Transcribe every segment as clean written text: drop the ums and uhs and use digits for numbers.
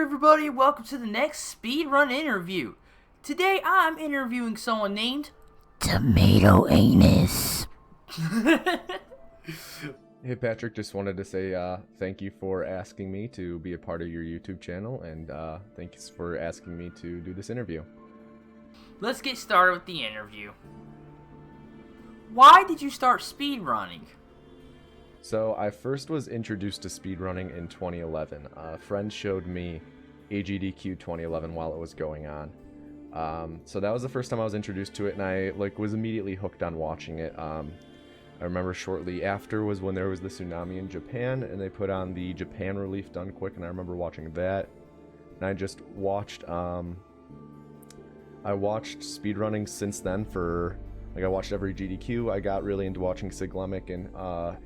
everybody, welcome to the next Speedrun Interview. Today I'm interviewing someone named TomatoAnus. Hey Patrick, just wanted to say thank you for asking me to be a part of your YouTube channel, and thanks for asking me to do this interview. Let's get started with the interview. Why did you start speedrunning? So I first was introduced to speedrunning in 2011. A friend showed me AGDQ 2011 while it was going on. So that was the first time I was introduced to it, and I was immediately hooked on watching it. I remember shortly after was when there was the tsunami in Japan, and they put on the Japan relief done quick, and I remember watching that. And I just watched, I watched speedrunning since then for, I watched every GDQ. I got really into watching Siglemic and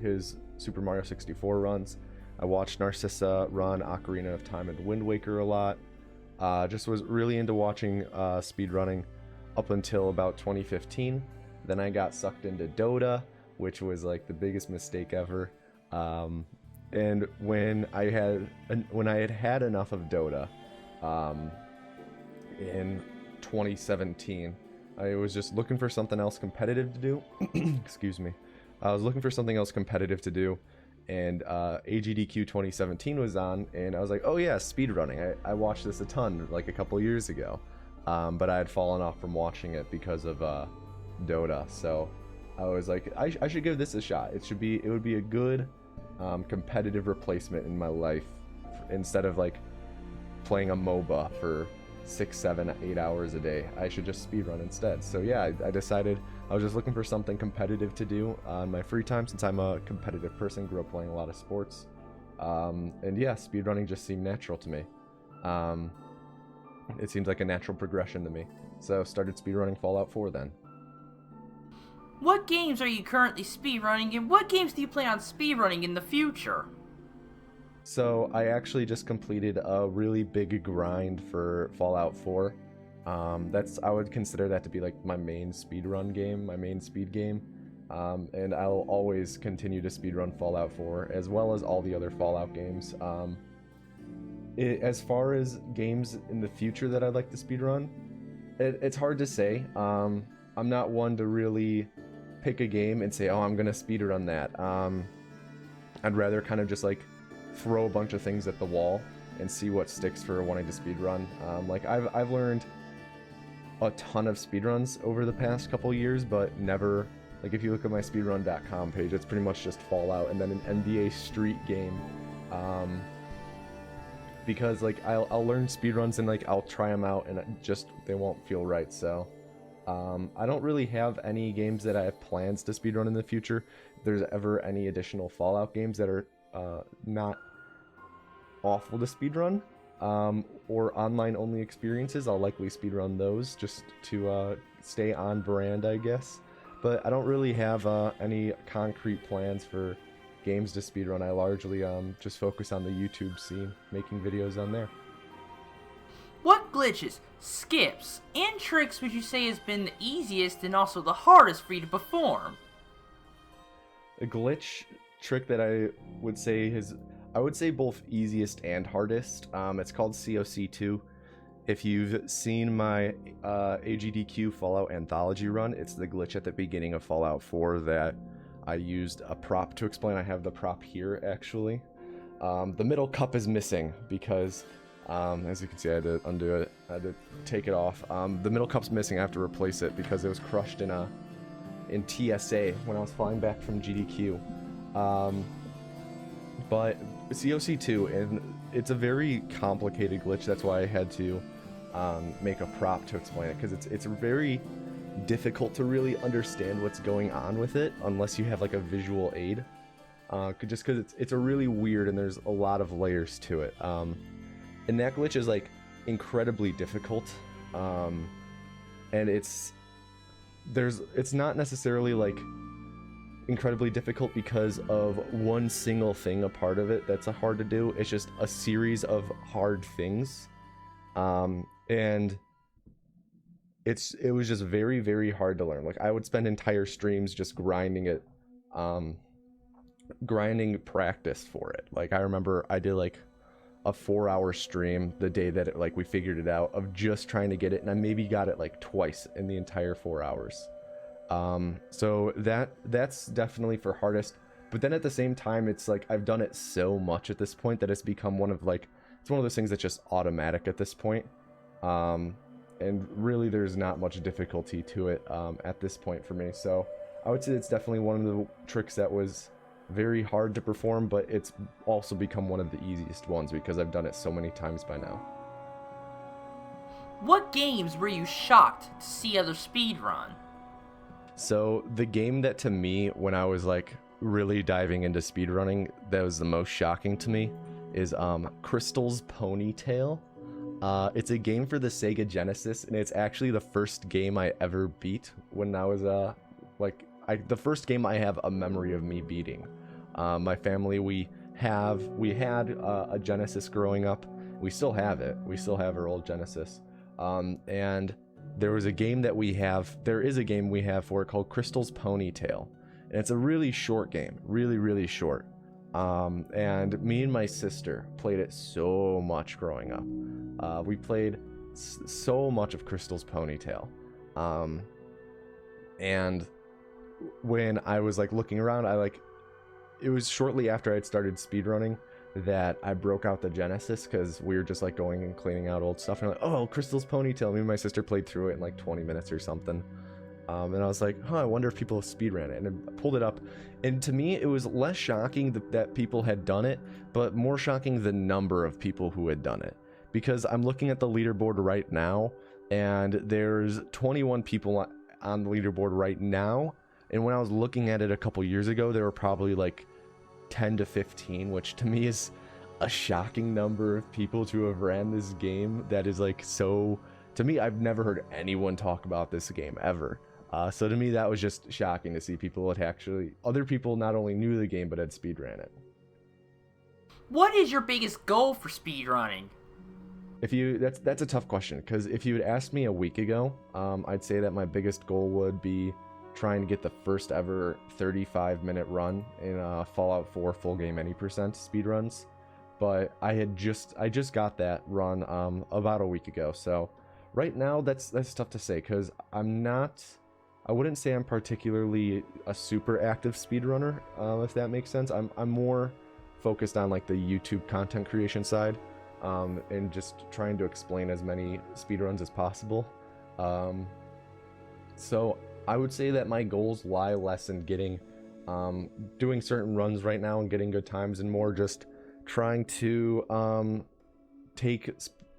his Super Mario 64 runs. I watched Narcissa run Ocarina of Time and Wind Waker a lot. Just was really into watching speedrunning up until about 2015. Then I got sucked into Dota, which was like the biggest mistake ever. And when I had enough of Dota in 2017, I was just looking for something else competitive to do. Excuse me. I was looking for something else competitive to do, and AGDQ 2017 was on, and I was like, oh yeah, speedrunning. I watched this a ton, like a couple years ago, but I had fallen off from watching it because of Dota. So I was like, I should give this a shot. It would be a good competitive replacement in my life instead of like playing a MOBA for 6, 7, 8 hours a day. I should just speedrun instead. So yeah, I decided I was just looking for something competitive to do on my free time, since I'm a competitive person, grew up playing a lot of sports. And yeah, speedrunning just seemed natural to me. It seems like a natural progression to me. So started speedrunning Fallout 4 then. What games are you currently speedrunning, and what games do you plan on speedrunning in the future? So I actually just completed a really big grind for Fallout 4. I would consider that to be like my main speedrun game, my main speed game. And I'll always continue to speedrun Fallout 4, as well as all the other Fallout games. As far as games in the future that I'd like to speedrun, it's hard to say. I'm not one to really pick a game and say, oh, I'm gonna speedrun that. I'd rather kind of just like throw a bunch of things at the wall and see what sticks for wanting to speedrun. I've learned a ton of speedruns over the past couple years, but never, like if you look at my speedrun.com page, it's pretty much just Fallout and then an NBA Street game. Because like I'll learn speedruns and like I'll try them out and they won't feel right. So I don't really have any games that I have plans to speedrun in the future. If there's ever any additional Fallout games that are not awful to speedrun, or online only experiences, I'll likely speedrun those just to stay on brand, I guess. But I don't really have any concrete plans for games to speedrun. I largely just focus on the YouTube scene, making videos on there. What glitches, skips, and tricks would you say has been the easiest and also the hardest for you to perform? A glitch trick that I would say both easiest and hardest. It's called COC2. If you've seen my AGDQ Fallout Anthology run, it's the glitch at the beginning of Fallout 4 that I used a prop to explain. I have the prop here, actually. The middle cup is missing because, as you can see, I had to undo it. I had to take it off. The middle cup's missing. I have to replace it because it was crushed in TSA when I was flying back from GDQ. But COC2, and it's a very complicated glitch. That's why I had to make a prop to explain it, because it's very difficult to really understand what's going on with it unless you have like a visual aid. Just because it's a really weird, and there's a lot of layers to it. And that glitch is like incredibly difficult, and it's not necessarily like incredibly difficult because of one single thing, a part of it that's hard to do. It's just a series of hard things, and it was just very, very hard to learn. Like I would spend entire streams just grinding it, grinding practice for it. Like I remember I did like a 4-hour stream the day that we figured it out, of just trying to get it, and I maybe got it like twice in the entire 4 hours. So that's definitely for hardest. But then at the same time, it's like I've done it so much at this point that it's become it's one of those things that's just automatic at this point. And really there's not much difficulty to it at this point for me. So I would say it's definitely one of the tricks that was very hard to perform, but it's also become one of the easiest ones because I've done it so many times by now. What games were you shocked to see others speedrun? So the game that to me, when I was like really diving into speedrunning, that was the most shocking to me is Crystal's Ponytail. It's a game for the Sega Genesis, and it's actually the first game I ever beat when I was the first game I have a memory of me beating. My family, we had a Genesis growing up. We still have it. We still have our old Genesis. And there is a game we have for it called Crystal's Ponytail. And it's a really short game, really, really short. And me and my sister played it so much growing up. We played so much of Crystal's Ponytail. And when I was looking around, it was shortly after I'd started speedrunning that I broke out the Genesis, because we were just going and cleaning out old stuff, and oh, Crystal's Ponytail. Me and my sister played through it in 20 minutes or something. And I was like, I wonder if people have speedrun it. And I pulled it up, and to me it was less shocking that people had done it, but more shocking the number of people who had done it. Because I'm looking at the leaderboard right now, and there's 21 people on the leaderboard right now. And when I was looking at it a couple years ago, there were probably 10 to 15, which to me is a shocking number of people to have ran this game. That is so, to me, I've never heard anyone talk about this game ever. So to me, that was just shocking to see people other people not only knew the game, but had speedran it. What is your biggest goal for speedrunning? That's a tough question, because if you had asked me a week ago, I'd say that my biggest goal would be trying to get the first ever 35-minute run in Fallout 4 full game any percent speedruns. But I just got that run about a week ago. So right now that's tough to say, because I wouldn't say I'm particularly a super active speedrunner, if that makes sense. I'm more focused on the YouTube content creation side, and just trying to explain as many speedruns as possible. So I would say that my goals lie less in doing certain runs right now and getting good times, and more just trying to take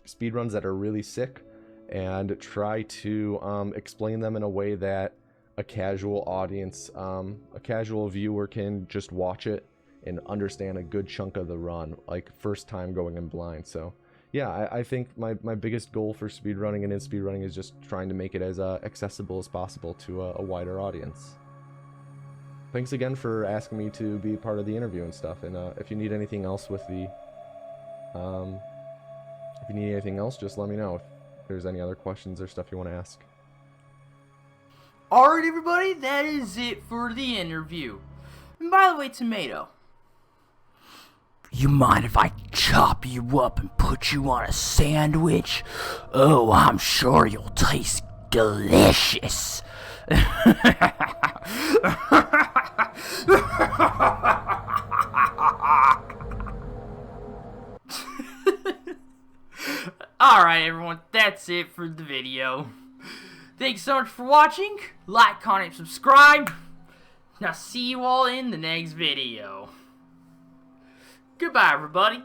speedruns that are really sick and try to explain them in a way that a casual audience, a casual viewer can just watch it and understand a good chunk of the run, first time going in blind. So yeah, I think my biggest goal for speedrunning and in speedrunning is just trying to make it as accessible as possible to a wider audience. Thanks again for asking me to be part of the interview and stuff. And if you need anything else with if you need anything else, just let me know if there's any other questions or stuff you want to ask. Alright everybody, that is it for the interview. And by the way, Tomato, you mind if I chop you up and put you on a sandwich? Oh, I'm sure you'll taste delicious. Alright everyone, that's it for the video. Thanks so much for watching. Like, comment, subscribe. Now see you all in the next video. Goodbye everybody.